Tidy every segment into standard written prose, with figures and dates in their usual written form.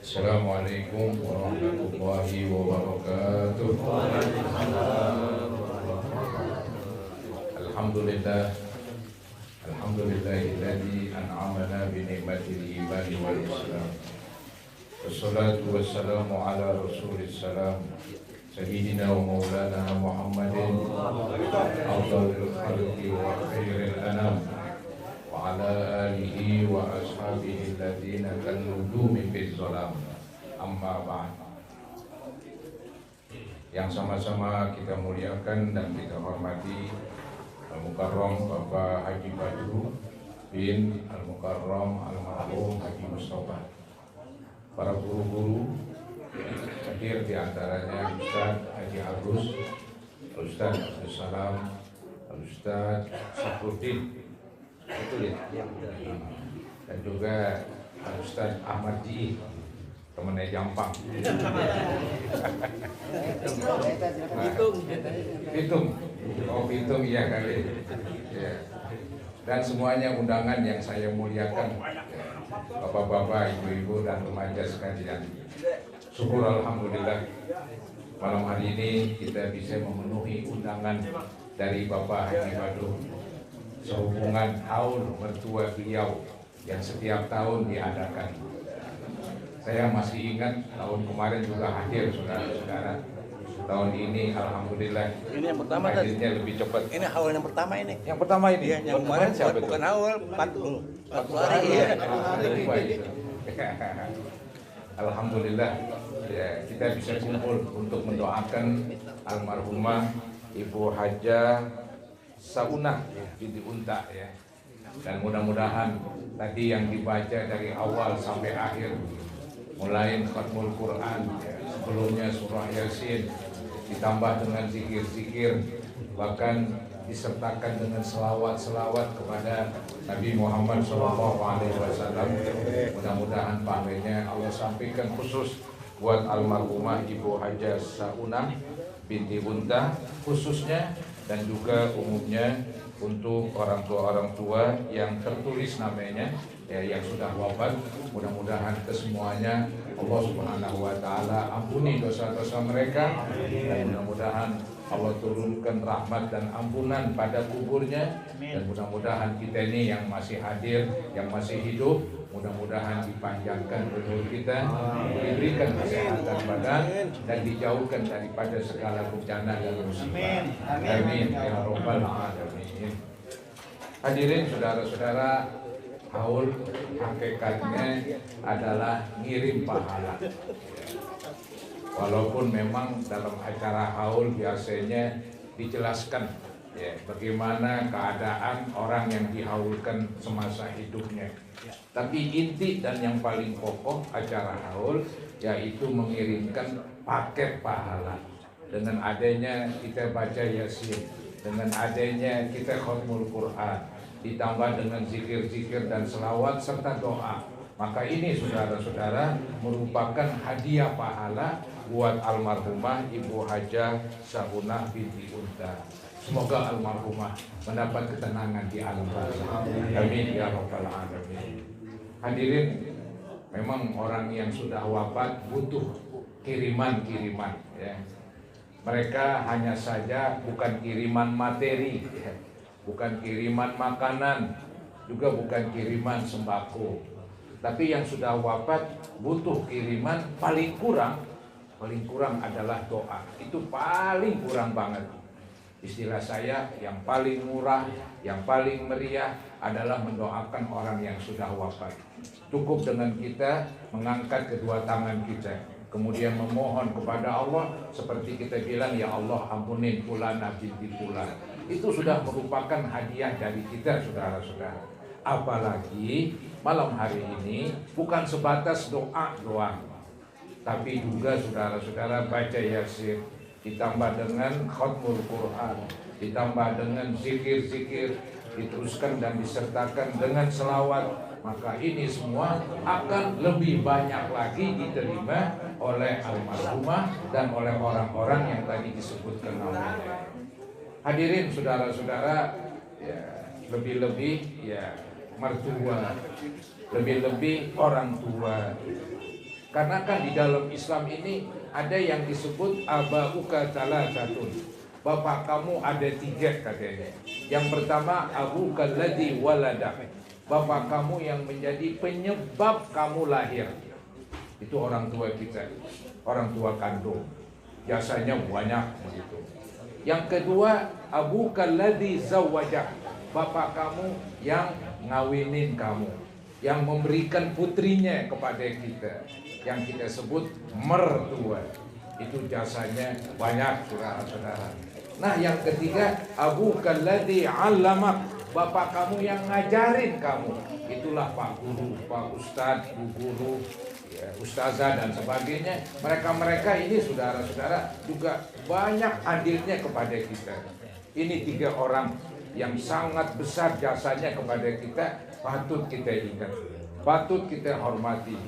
Assalamualaikum warahmatullahi wabarakatuh. Alhamdulillah, alhamdulillahilladzi an'amana bi ni'matil iman wal islam. Wassalatu wassalamu ala rasulillah salam sayyidina wa maulana Muhammadin afdhalil khalqi wa khairil anam wa ala alihi wa ashabihi alladziina kanudumi fil zalam. Amma ba'd. Yang sama-sama kita muliakan dan kita hormati Al-Mukarram Bapak Haji Badru bin Al-Mukarram Al-Marhum Haji Mustafa, para guru-guru hadir, di antaranya Ustaz Haji Agus, Ustaz Abdul Salam, Ustaz Safruddin, betul ya? Dan juga Ustaz Ahmad Ji, temennya Jampang. Pitung, oh Pitung iya kali. Ya. Dan semuanya undangan yang saya muliakan, bapak-bapak, ibu-ibu, dan remaja sekalian. Syukur alhamdulillah, malam hari ini kita bisa memenuhi undangan dari Bapak Haji Badru sehubungan haul mertua beliau yang setiap tahun diadakan. Saya masih ingat tahun kemarin juga hadir saudara-saudara. Tahun ini alhamdulillah ini yang pertama hadirnya lebih cepat. Ini haul yang pertama ini. Yang pertama ini. Iya, yang kemarin siapa bukan itu? haul 40 hari. Iya. Alhamdulillah ya, kita bisa kumpul untuk mendoakan almarhumah Ibu Hajah Saunah binti Unta ya. Dan mudah-mudahan tadi yang dibaca dari awal sampai akhir, mulai khatmul Quran ya, sebelumnya surah Yasin, ditambah dengan zikir-zikir, bahkan disertakan dengan selawat-selawat kepada Nabi Muhammad SAW. Mudah-mudahan pahalanya Allah sampaikan khusus buat almarhumah Ibu Hajah Saunah binti Unta khususnya, dan juga umumnya untuk orang tua yang tertulis namanya ya, yang sudah wafat. Mudah-mudahan kesemuanya Allah Subhanahu wa taala ampuni dosa-dosa mereka, dan mudah-mudahan Allah turunkan rahmat dan ampunan pada kuburnya. Dan mudah-mudahan kita ini yang masih hadir, yang masih hidup, mudah-mudahan dipanjangkan umur kita, diberikan kesehatan badan, dan dijauhkan daripada segala bencana dan musibah. Amin ya rabbal alamin. Hadirin saudara-saudara, haul hakikatnya adalah ngirim pahala. Walaupun memang dalam acara haul biasanya dijelaskan ya, bagaimana keadaan orang yang dihaulkan semasa hidupnya. Tapi inti dan yang paling pokok acara haul yaitu mengirimkan paket pahala. Dengan adanya kita baca Yasin, dengan adanya kita khatmul Quran, ditambah dengan zikir-zikir dan selawat serta doa, maka ini saudara-saudara merupakan hadiah pahala buat almarhumah Ibu Hajah Saunah binti Unta. Semoga almarhumah mendapat ketenangan di alam barzakh. Amin ya rabbal alamin. Hadirin, memang orang yang sudah wafat butuh kiriman-kiriman ya. Mereka hanya saja bukan kiriman materi ya, bukan kiriman makanan, juga bukan kiriman sembako. Tapi yang sudah wafat butuh kiriman paling kurang adalah doa. Itu paling kurang banget. Istilah saya yang paling murah, yang paling meriah adalah mendoakan orang yang sudah wafat. Cukup dengan kita mengangkat kedua tangan kita, kemudian memohon kepada Allah seperti kita bilang, ya Allah ampunin fulana binti fulan. Itu sudah merupakan hadiah dari kita saudara-saudara. Apalagi malam hari ini bukan sebatas doa doang, tapi juga saudara-saudara baca Yasin, ditambah dengan khatmul Quran, ditambah dengan zikir-zikir, diteruskan dan disertakan dengan selawat, maka ini semua akan lebih banyak lagi diterima oleh almarhumah dan oleh orang-orang yang tadi disebutkan namanya. Hadirin saudara-saudara, ya, lebih-lebih ya mertua, lebih-lebih orang tua. Karena kan di dalam Islam ini ada yang disebut abauka thalathatun. Bapak kamu ada 3 katanya. Yang pertama abuka alladzi waladak. Bapak kamu yang menjadi penyebab kamu lahir. Itu orang tua kita, orang tua kandung. Jasanya banyak begitu. Yang kedua abuka alladzi zawwajak. Bapak kamu yang ngawinin kamu, yang memberikan putrinya kepada kita, yang kita sebut mertua. Itu jasanya banyak, saudara-saudara. Nah, yang ketiga abuka alladzi 'allamak. Bapak kamu yang ngajarin kamu. Itulah Pak Guru, Pak Ustadz, Bu Guru, ya, Ustazah dan sebagainya. Mereka ini saudara-saudara juga banyak andilnya kepada kita. Ini 3 orang yang sangat besar jasanya kepada kita, patut kita ingat, patut kita hormati.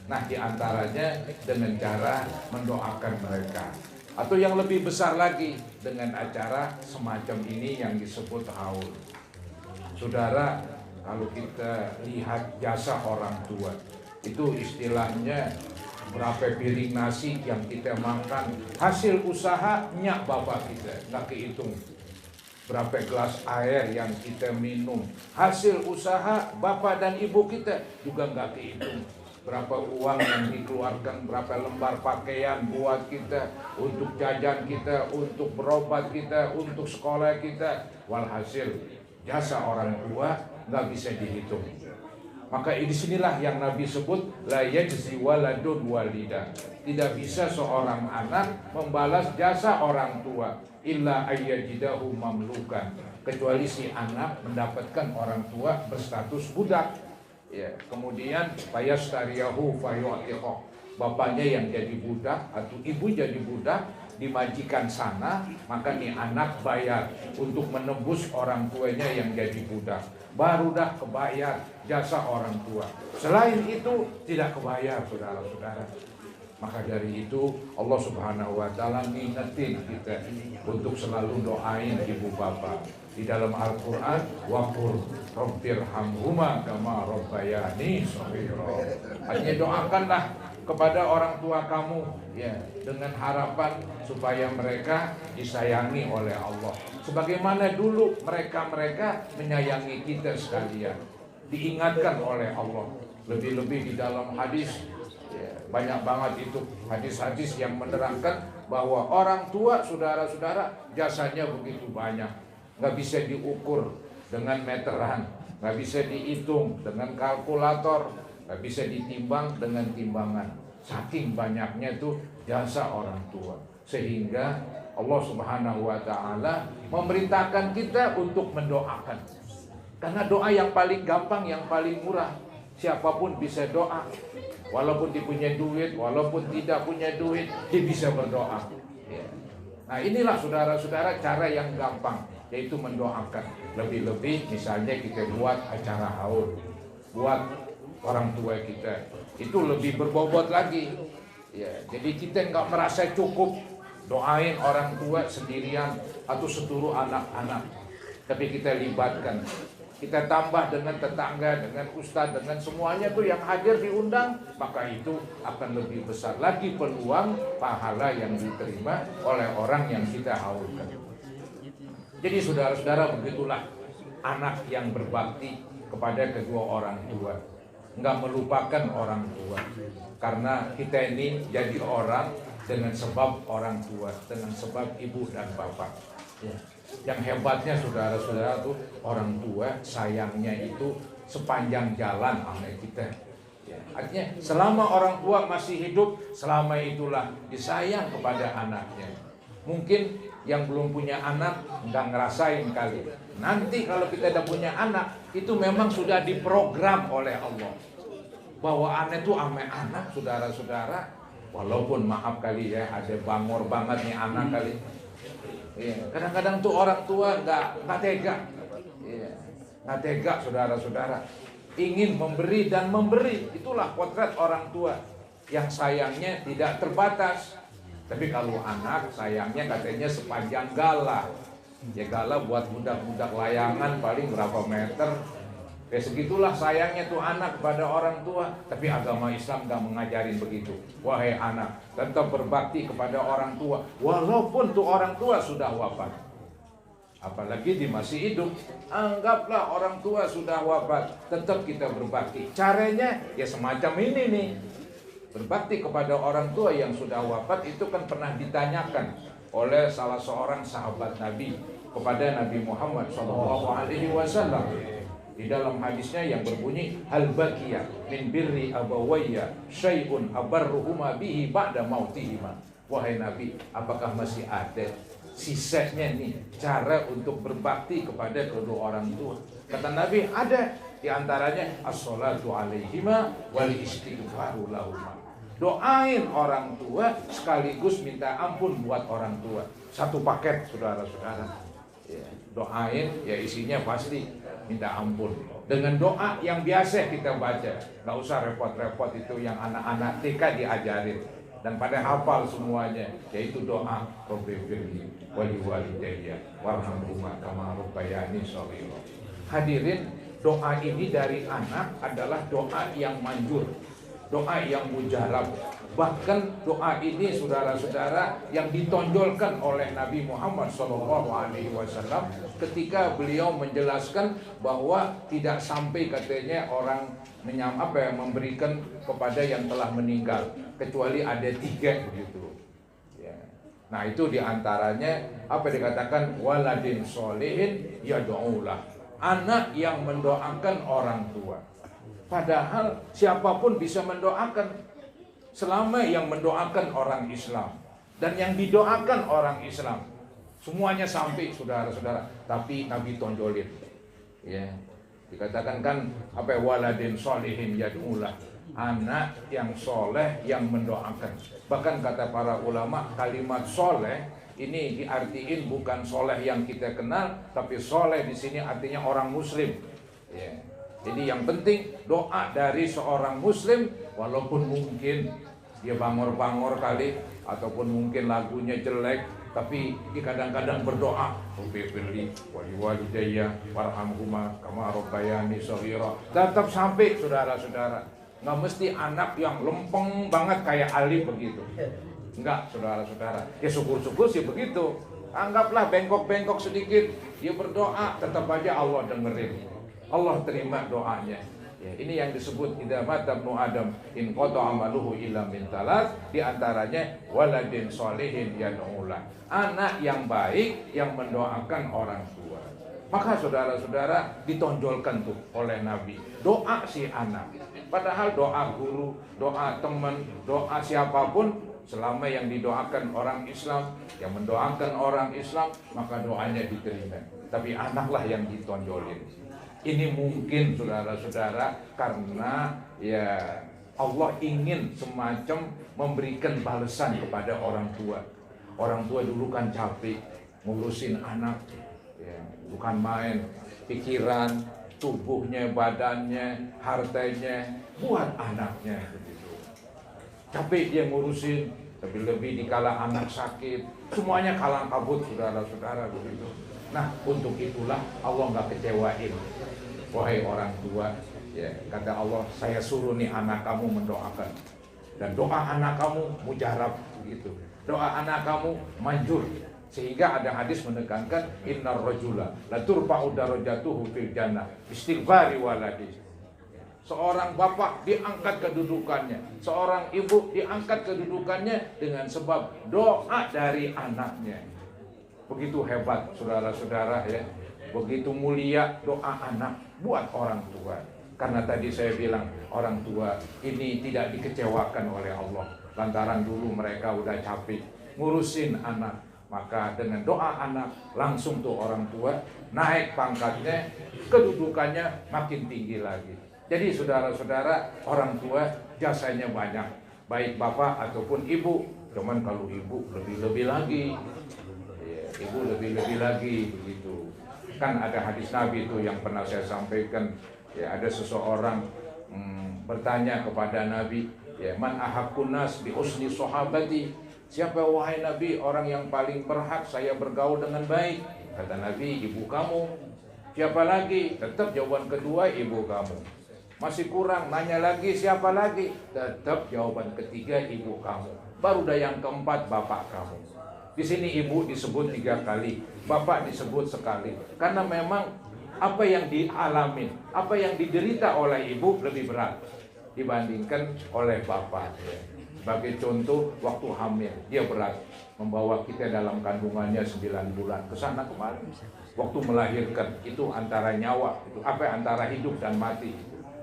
Nah, diantaranya dengan cara mendoakan mereka, atau yang lebih besar lagi dengan acara semacam ini yang disebut haul. Saudara, kalau kita lihat jasa orang tua, itu istilahnya berapa piring nasi yang kita makan, hasil usahanya bapak kita, nggak kehitung. Berapa gelas air yang kita minum, hasil usaha bapak dan ibu kita juga nggak kehitung. Berapa uang yang dikeluarkan, berapa lembar pakaian buat kita, untuk jajan kita, untuk berobat kita, untuk sekolah kita. Walhasil jasa orang tua nggak bisa dihitung. Maka di sinilah yang Nabi sebut la yajzi waladun walida. Tidak bisa seorang anak membalas jasa orang tua illa ayyajidahu mamlukan, kecuali si anak mendapatkan orang tua berstatus budak. Ya, kemudian fayastariyahu fayu'tiqah. Bapaknya yang jadi budak atau ibu jadi budak di majikan sana, maka nih anak bayar untuk menebus orang tuanya yang jadi budak. Baru dah kebayar jasa orang tua. Selain itu tidak kebayar, saudara-saudara. Maka dari itu Allah Subhanahu wa taala ngingetin kita untuk selalu doain ibu bapak. Di dalam Al-Qur'an waqur rabbirhamhuma kama rabbayani shaghira. Artinya doakanlah kepada orang tua kamu ya, dengan harapan supaya mereka disayangi oleh Allah sebagaimana dulu mereka menyayangi kita sekalian. Diingatkan oleh Allah. Lebih-lebih di dalam hadis ya, banyak banget itu hadis-hadis yang menerangkan bahwa orang tua, saudara-saudara, jasanya begitu banyak, nggak bisa diukur dengan meteran, nggak bisa dihitung dengan kalkulator, nggak bisa ditimbang dengan timbangan. Saking banyaknya tuh jasa orang tua, sehingga Allah Subhanahu wa taala memerintahkan kita untuk mendoakan. Karena doa yang paling gampang, yang paling murah. Siapapun bisa doa. Walaupun dia punya duit, walaupun tidak punya duit, dia bisa berdoa. Ya. Nah, inilah saudara-saudara cara yang gampang, yaitu mendoakan. Lebih-lebih misalnya kita buat acara haul, buat orang tua kita, itu lebih berbobot lagi. Ya, jadi kita nggak merasa cukup doain orang tua sendirian atau seluruh anak-anak, tapi kita libatkan, kita tambah dengan tetangga, dengan ustadz, dengan semuanya tuh yang hadir diundang, maka itu akan lebih besar lagi peluang pahala yang diterima oleh orang yang kita haulkan. Jadi saudara-saudara, begitulah anak yang berbakti kepada kedua orang tua, nggak melupakan orang tua, karena kita ini jadi orang dengan sebab orang tua, dengan sebab ibu dan bapak. Ya. Yang hebatnya saudara-saudara tuh orang tua sayangnya itu sepanjang jalan sama kita. Ya. Artinya selama orang tua masih hidup, selama itulah disayang kepada anaknya. Mungkin yang belum punya anak nggak ngerasain kali. Nanti kalau kita udah punya anak, itu memang sudah diprogram oleh Allah bahwa anak itu ame anak, saudara-saudara. Walaupun maaf kali ya, ada bangor banget nih anak kali. Ya, kadang-kadang tuh orang tua nggak tega, ya, nggak tega saudara-saudara. Ingin memberi dan memberi, itulah potret orang tua yang sayangnya tidak terbatas. Tapi kalau anak sayangnya katanya sepanjang gala. Ya gala buat budak-budak layangan paling berapa meter, Kayak segitulah sayangnya tuh anak kepada orang tua. Tapi agama Islam gak mengajarin begitu. Wahai anak, tetap berbakti kepada orang tua walaupun tuh orang tua sudah wafat. Apalagi dia masih hidup. Anggaplah orang tua sudah wafat, tetap kita berbakti. Caranya ya semacam ini nih. Berbakti kepada orang tua yang sudah wafat itu kan pernah ditanyakan oleh salah seorang sahabat Nabi kepada Nabi Muhammad SAW. Di dalam hadisnya yang berbunyi, hal baqiya min birri abawayya syai'un abarruhuma bihi ba'da mautihima. Wahai Nabi, apakah masih ada sisanya nih cara untuk berbakti kepada kedua orang tua? Kata Nabi, ada. Di antaranya as-salatu alaihima wal istighfaru lahuma. Doain orang tua sekaligus minta ampun buat orang tua. Satu paket, saudara-saudara. Ya, doain, ya isinya pasti minta ampun. Dengan doa yang biasa kita baca. Gak usah repot-repot itu yang anak-anak TK diajarin. Dan pada hafal semuanya, yaitu doa Rabbifirli wali walidayya warhamhuma kama rabbayani shaghira. Hadirin, doa ini dari anak adalah doa yang manjur, doa yang mujarab. Bahkan doa ini saudara-saudara yang ditonjolkan oleh Nabi Muhammad SAW ketika beliau menjelaskan bahwa tidak sampai katanya orang memberikan kepada yang telah meninggal kecuali ada 3 begitu. Ya. Nah itu diantaranya apa dikatakan waladin solihin yad'ulah, anak yang mendoakan orang tua. Padahal siapapun bisa mendoakan selama yang mendoakan orang Islam dan yang didoakan orang Islam semuanya sampai saudara-saudara. Tapi Nabi tonjolin, ya dikatakan kan apa waladin solihin yad'ulah, anak yang soleh yang mendoakan. Bahkan kata para ulama kalimat soleh ini diartiin bukan soleh yang kita kenal, tapi soleh di sini artinya orang Muslim. Ya. Jadi yang penting doa dari seorang Muslim, walaupun mungkin dia bangor-bangor kali, ataupun mungkin lagunya jelek, tapi dia kadang-kadang berdoa, Rabbifirli wali walidayya warhamhuma kama rabbayani shaghira. Tetap sampai saudara-saudara. Nggak mesti anak yang lempeng banget kayak Ali begitu. Enggak, saudara-saudara. Ya syukur-syukur sih begitu. Anggaplah bengkok-bengkok sedikit, dia berdoa, tetap aja Allah dengerin. Allah terima doanya. Ya, ini yang disebut idza mata ibnu adam in qata amaluhu illa min talat, di antaranya waladin sholihin yad'ulah, anak yang baik yang mendoakan orang tua. Maka saudara-saudara ditonjolkan tuh oleh Nabi doa si anak. Padahal doa guru, doa teman, doa siapapun selama yang didoakan orang Islam, yang mendoakan orang Islam, maka doanya diterima. Tapi anaklah yang ditonjolin. Ini mungkin saudara-saudara karena ya Allah ingin semacam memberikan balasan kepada orang tua. Orang tua dulu kan capek ngurusin anak, ya, bukan main, pikiran, tubuhnya, badannya, hartanya buat anaknya begitu. Capek dia ngurusin, lebih-lebih dikala anak sakit, semuanya kalang kabut saudara-saudara begitu. Nah untuk itulah Allah nggak kecewain. Wahai orang tua, ya, kata Allah, saya suruh nih anak kamu mendoakan. Dan doa anak kamu mujarab begitu. Doa anak kamu manjur. Sehingga ada hadis menekankan innar rajula la turfa'u darajatuhu fil jannah istighfari waladi. Seorang bapak diangkat kedudukannya, seorang ibu diangkat kedudukannya dengan sebab doa dari anaknya. Begitu hebat saudara-saudara ya. Begitu mulia doa anak buat orang tua. Karena tadi saya bilang orang tua ini tidak dikecewakan oleh Allah. Lantaran dulu mereka udah capek ngurusin anak. Maka dengan doa anak langsung tuh orang tua naik pangkatnya, kedudukannya makin tinggi lagi. Jadi saudara-saudara, orang tua jasanya banyak, baik bapak ataupun ibu. Cuman kalau ibu lebih-lebih lagi, ya, ibu lebih-lebih lagi begitu. Kan ada hadis Nabi itu yang pernah saya sampaikan, ya, ada seseorang bertanya kepada Nabi, ya, man ahaqqun nas bi husni sahabati, siapa wahai Nabi orang yang paling berhak saya bergaul dengan baik? Kata Nabi, ibu kamu. Siapa lagi? Tetap jawaban kedua ibu kamu. Masih kurang, nanya lagi siapa lagi? Tetap jawaban ketiga ibu kamu. Baru dah yang keempat bapak kamu. Di sini ibu disebut 3 kali, bapak disebut sekali. Karena memang apa yang dialami, apa yang diderita oleh ibu lebih berat dibandingkan oleh bapak. Sebagai contoh, waktu hamil dia berat, membawa kita dalam kandungannya 9 bulan ke sana kemari. Waktu melahirkan itu antara nyawa, itu antara hidup dan mati.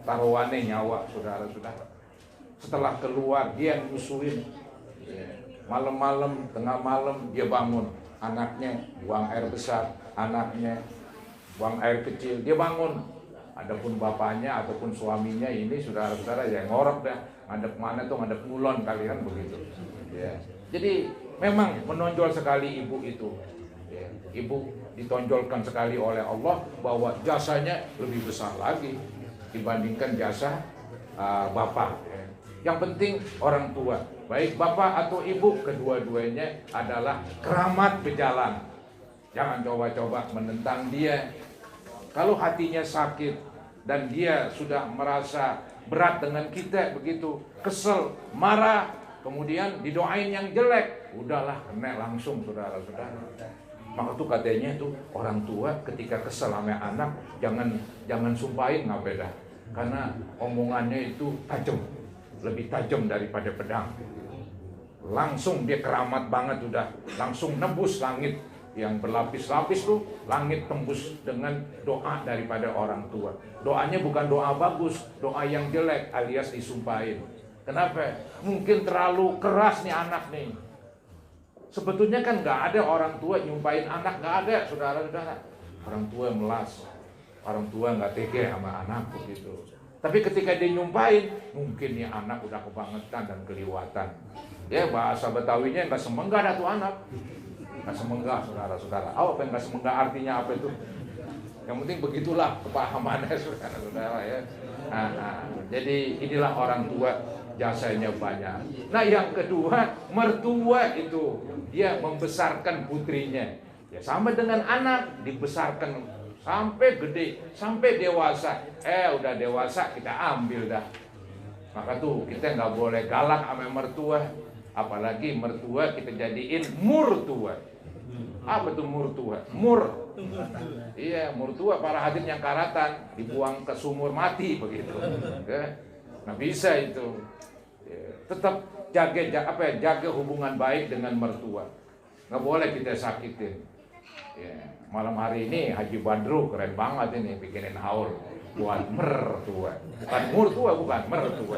Taruhannya nyawa, saudara-saudara. Setelah keluar dia nyusuin. Malam-malam, tengah malam dia bangun. Anaknya buang air besar, anaknya buang air kecil, dia bangun. Adapun bapaknya ataupun suaminya ini saudara-saudara yang ngorok dah. Ngadep mana tuh, ngadep ngulon kalian begitu. Ya. Jadi memang menonjol sekali ibu itu. Ya. Ibu ditonjolkan sekali oleh Allah bahwa jasanya lebih besar lagi dibandingkan jasa bapak. Yang penting orang tua, baik bapak atau ibu, kedua-duanya adalah keramat berjalan. Jangan coba-coba menentang dia. Kalau hatinya sakit dan dia sudah merasa berat dengan kita begitu, kesel, marah, kemudian didoain yang jelek, udahlah kena langsung saudara-saudara. Maka tuh katanya tuh orang tua ketika kesel sama anak jangan sumpahin nggak beda. Karena omongannya itu tajam, lebih tajam daripada pedang. Langsung dia keramat banget udah, langsung nembus langit yang berlapis-lapis tuh, langit tembus dengan doa daripada orang tua. Doanya bukan doa bagus, doa yang jelek alias disumpahin. Kenapa? Mungkin terlalu keras nih anak nih. Sebetulnya kan nggak ada orang tua nyumpahin anak, nggak ada saudara-saudara. Orang tua melas. Orang tua nggak tega sama anak begitu. Tapi ketika dia nyumpahin, mungkin nih anak udah kebangetan dan keliwatan. Ya bahasa Betawinya nggak semenggah dah tuh anak. Nggak semenggah saudara-saudara. Apa yang nggak semenggah artinya apa itu? Yang penting begitulah kepahamannya saudara-saudara ya. Jadi inilah orang tua, jasanya banyak. Nah yang kedua, mertua itu dia membesarkan putrinya. Ya sama dengan anak, dibesarkan sampai gede, sampai dewasa. Udah dewasa kita ambil dah. Maka tuh kita nggak boleh galak sama mertua. Apalagi mertua kita jadiin murtua. Apa tuh murtua? Iya, murtua para hadirin yang karatan dibuang ke sumur mati begitu. Nah bisa itu. Tetap jaga hubungan baik dengan mertua. Nggak boleh kita sakitin. Malam hari ini Haji Badru keren banget ini bikinin haul buat mertua. Bukan murtua, bukan mertua.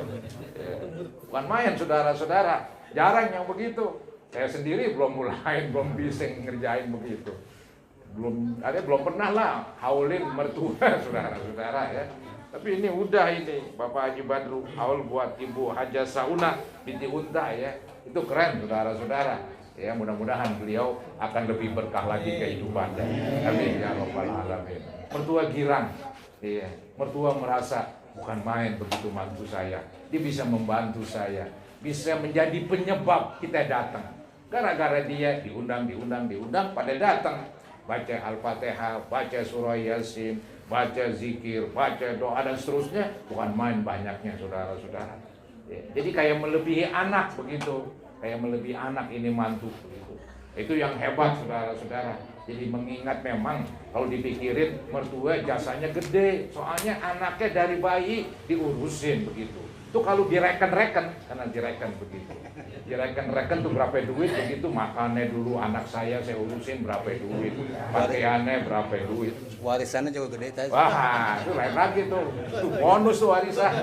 Bukan main saudara-saudara. Jarang yang begitu. Saya sendiri belum belum bisa ngerjain begitu. Belum pernah lah haulin mertua saudara-saudara ya. Tapi ini udah ini Bapak Haji Badru haul buat Ibu Hajah Sauna binti Unta ya. Itu keren saudara-saudara. Ya mudah-mudahan beliau akan lebih berkah lagi kehidupannya. Amin ya rabbal alamin. Mertua girang. Iya, mertua merasa bukan main begitu mantu saya. Dia bisa membantu saya, bisa menjadi penyebab kita datang. Gara-gara dia diundang pada datang. Baca Al-Fatihah, baca surah Yasin, baca zikir, baca doa dan seterusnya. Bukan main banyaknya saudara-saudara. Ya, jadi kayak melebihi anak begitu. Kayak melebihi anak ini mantu begitu. Itu yang hebat saudara-saudara. Jadi mengingat memang kalau dipikirin mertua jasanya gede. Soalnya anaknya dari bayi diurusin begitu. Itu kalau direken-reken, karena direken begitu. Direken-reken tuh berapa duit begitu. Makannya dulu anak saya urusin berapa duit. Pakaiannya berapa duit. Warisannya juga gede tadi. Wah itu lain lagi tuh. Itu bonus tuh warisan.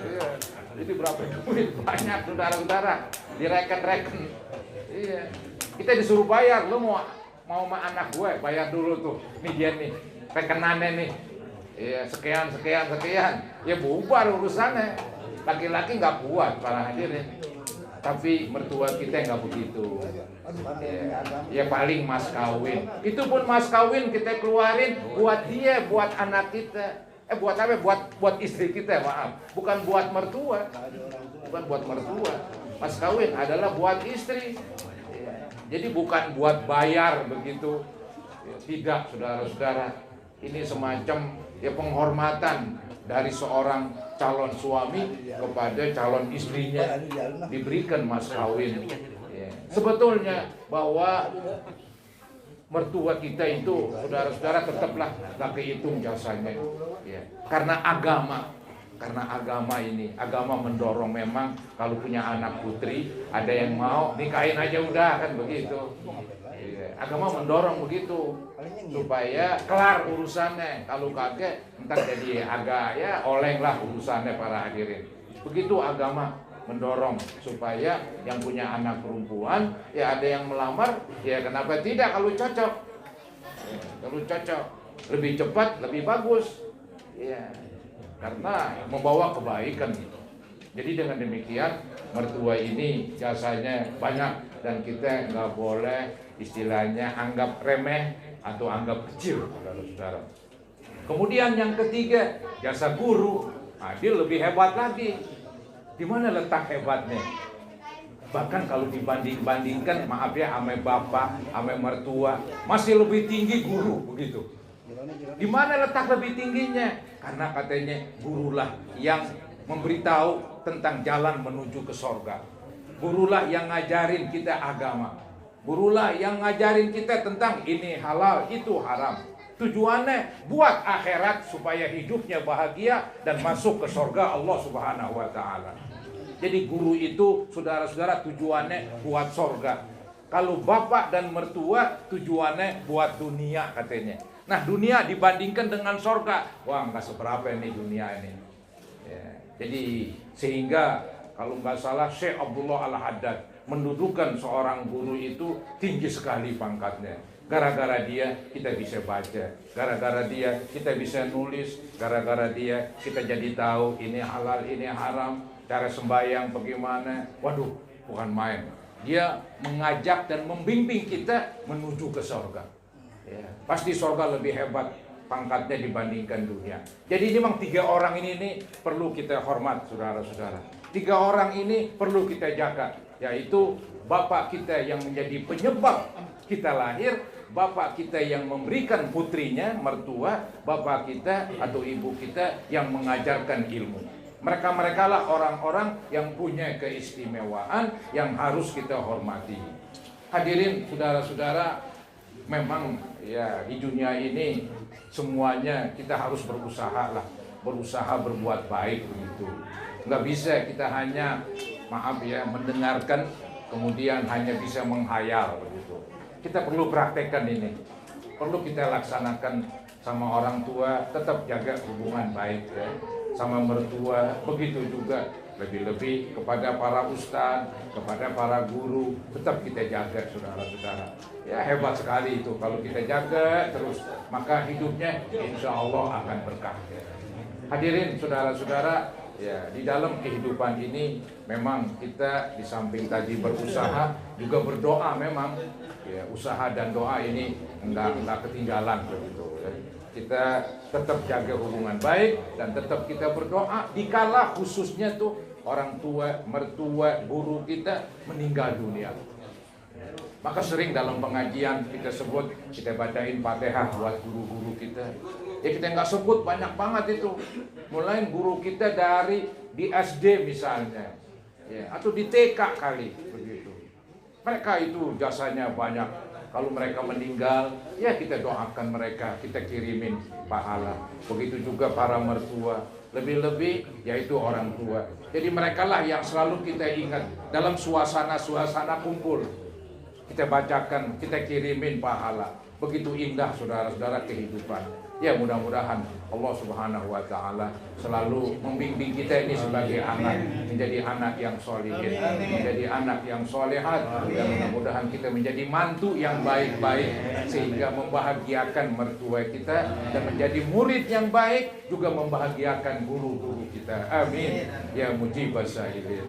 Iya. Itu berapa duit banyak saudara-saudara direken-reken. Iya. Kita disuruh bayar, lu mau sama anak gue bayar dulu tuh. Nih dia nih rekenannya nih. Iya, sekian. Ya bubar urusannya. Laki-laki nggak kuat para hadirin. Tapi mertua kita nggak begitu. Ya paling mas kawin. Itu pun mas kawin kita keluarin buat dia, buat anak kita. Buat apa? Buat istri kita, maaf. Bukan buat mertua. Bukan buat mertua. Mas kawin adalah buat istri. Jadi bukan buat bayar begitu. Tidak, saudara-saudara. ini semacam ya penghormatan dari seorang calon suami kepada calon istrinya, diberikan mas kawin. Ya. Sebetulnya bahwa mertua kita itu, saudara-saudara, tetaplah gak kehitung jasanya, ya. Karena agama ini, agama mendorong memang kalau punya anak putri, ada yang mau nikahin aja udah, kan begitu. Ya. Agama mendorong begitu supaya kelar urusannya. Kalau kakek entar jadi agak ya oleng lah urusannya, para hadirin. Begitu agama mendorong supaya yang punya anak perempuan ya ada yang melamar, ya kenapa tidak kalau cocok, ya, kalau cocok lebih cepat lebih bagus, ya karena membawa kebaikan gitu. Jadi dengan demikian mertua ini jasanya banyak dan kita nggak boleh istilahnya anggap remeh atau anggap kecil, saudara-saudara. Kemudian yang ketiga, jasa guru. Nah, dia lebih hebat lagi. Di mana letak hebatnya? Bahkan kalau dibandingkan, maaf ya, ame bapak, ame mertua, masih lebih tinggi guru, begitu. Di mana letak lebih tingginya? Karena katanya gurulah yang memberitahu tentang jalan menuju ke sorga. Gurulah yang ngajarin kita agama. Gurulah yang ngajarin kita tentang ini halal, itu haram. Tujuannya buat akhirat supaya hidupnya bahagia dan masuk ke surga Allah Subhanahu wa taala. Jadi guru itu, saudara-saudara, tujuannya buat surga. Kalau bapak dan mertua tujuannya buat dunia katanya. Nah, dunia dibandingkan dengan surga, wah nggak seberapa ini dunia ini. Ya, jadi sehingga kalau nggak salah Syekh Abdullah Al-Haddad mendudukan seorang guru itu tinggi sekali pangkatnya. Gara-gara dia kita bisa baca, gara-gara dia kita bisa nulis, gara-gara dia kita jadi tahu ini halal, ini haram, cara sembahyang bagaimana. Waduh, bukan main. Dia mengajak dan membimbing kita menuju ke surga. Ya, pasti surga lebih hebat pangkatnya dibandingkan dunia. Jadi memang 3 orang ini perlu kita hormat, saudara-saudara. 3 orang ini perlu kita jaga, yaitu bapak kita yang menjadi penyebab kita lahir, bapak kita yang memberikan putrinya, mertua, bapak kita atau ibu kita yang mengajarkan ilmu. Mereka-mereka lah orang-orang yang punya keistimewaan yang harus kita hormati. Hadirin saudara-saudara, memang ya di dunia ini semuanya kita harus berusaha lah, berusaha berbuat baik begitu. Nggak bisa kita hanya, maaf ya, mendengarkan kemudian hanya bisa menghayal begitu. Kita perlu praktekkan ini, perlu kita laksanakan. Sama orang tua tetap jaga hubungan baik ya, sama mertua begitu juga, lebih-lebih kepada para ustadz, kepada para guru, tetap kita jaga, saudara-saudara. Ya hebat sekali itu kalau kita jaga terus, maka hidupnya insya Allah akan berkah. Hadirin saudara-saudara, ya di dalam kehidupan ini memang kita di samping tadi berusaha juga berdoa. Memang ya usaha dan doa ini enggak ketinggalan begitu ya. Kita tetap jaga hubungan baik dan tetap kita berdoa dikala khususnya tuh orang tua, mertua, guru kita meninggal dunia. Maka sering dalam pengajian kita sebut, kita bacain Fatihah buat guru-guru kita. Ya kita nggak sebut banyak banget itu. Mulai guru kita dari di SD misalnya, ya, atau di TK kali begitu. Mereka itu jasanya banyak. Kalau mereka meninggal, ya kita doakan mereka, kita kirimin pahala. Begitu juga para mertua, lebih-lebih yaitu orang tua. Jadi mereka lah yang selalu kita ingat dalam suasana-suasana kumpul. Kita bacakan, kita kirimin pahala. Begitu indah saudara-saudara kehidupan. Ya mudah-mudahan Allah Subhanahu wa taala selalu membimbing kita ini sebagai anak menjadi anak yang solihin, menjadi anak yang solehat, dan mudah-mudahan kita menjadi mantu yang baik-baik sehingga membahagiakan mertua kita dan menjadi murid yang baik juga membahagiakan guru-guru kita. Amin ya mujibas sa'ilin.